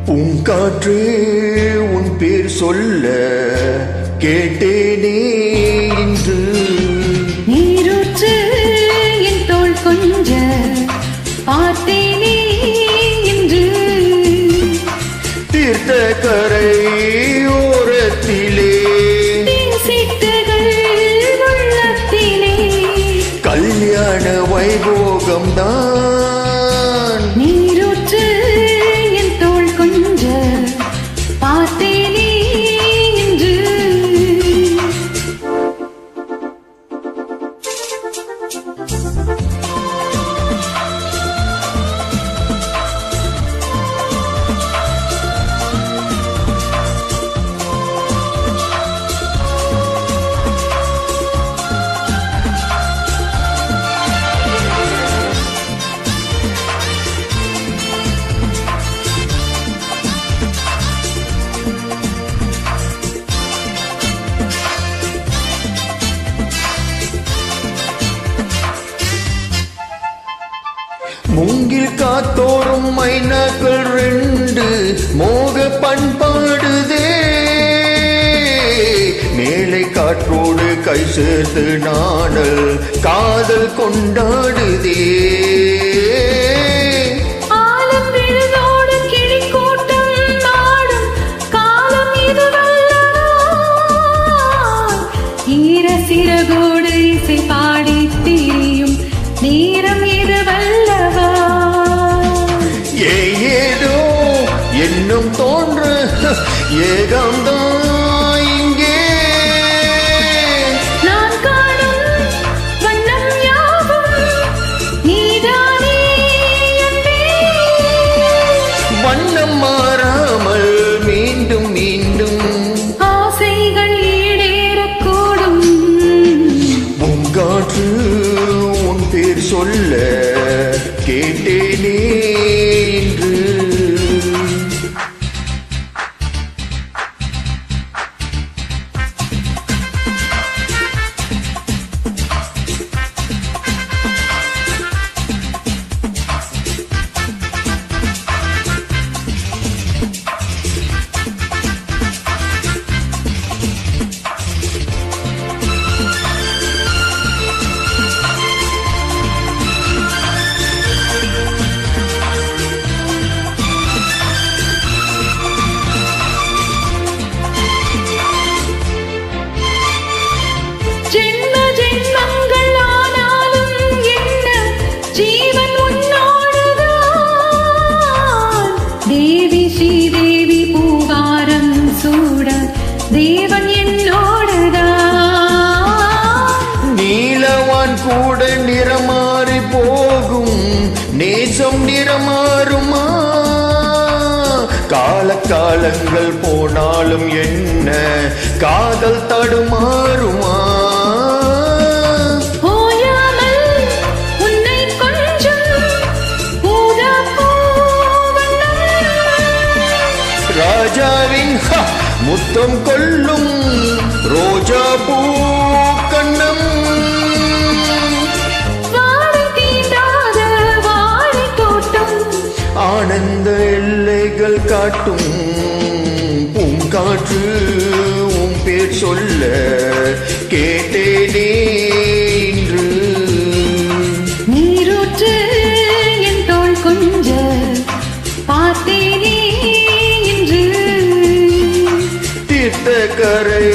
பூங்காற்றே உன் பேர் சொல்ல கேட்டேனே இன்று. நீரூற்று என் தோள் கொஞ்ச பார்த்தேனே இன்று. தீர்த்த கரை ஓரத்திலே சீட்டுகள் உள்ளத்திலே கல்யாண வைபோகம் தான். நீரூற்று என் தோள் கொஞ்ச பார்த்தேனே இன்று. மூங்கில் காத்தோறும் மைனாக்கள் ரெண்டு மோக பண்பாடுதே. மேலை காற்றோடு கை சேர்த்து நாடல் காதல் கொண்டாடுதே. சிறகோடு இசை பாடி திரியும் நேரம் இது வல்லவா. ஏதோ என்னும் தோன்ற ஏகாந்தான் இங்கே. நான் காணும் வண்ணம் யாவும் நீதானே அன்பே. வண்ணம் மாறாமல் மீண்டும் மீண்டும் ஆசைகள் ஈடேறக்கூடும். பூங்காற்று உன் பேர் சொல்ல கேட்டேனே இன்று. ஜென்ம ஜென்மங்கள் ஆனாலும் என்ன ஜீவன் உன்னோடுதான். தேவி ஸ்ரீதேவி பூவாரம் சூட தேவன் என்னோடுதான். நீலவான் கூட நிறமாறி போகும் நேசம் நிறமாறுமா. காலகாலங்கள் போனாலும் என்ன காதல் தடுமாறுமா. ராஜாவின் முத்தம் கொள்ளும் ரோஜா பூ கண்ணம். ஆனந்த எல்லைகள் காட்டும். பூங்காற்று உன் பேர் சொல்ல கேட்டேனே இன்று. நீரூற்று என் தோள் கொஞ்ச பார்த்தேனே இன்று. தீர்த்த கரை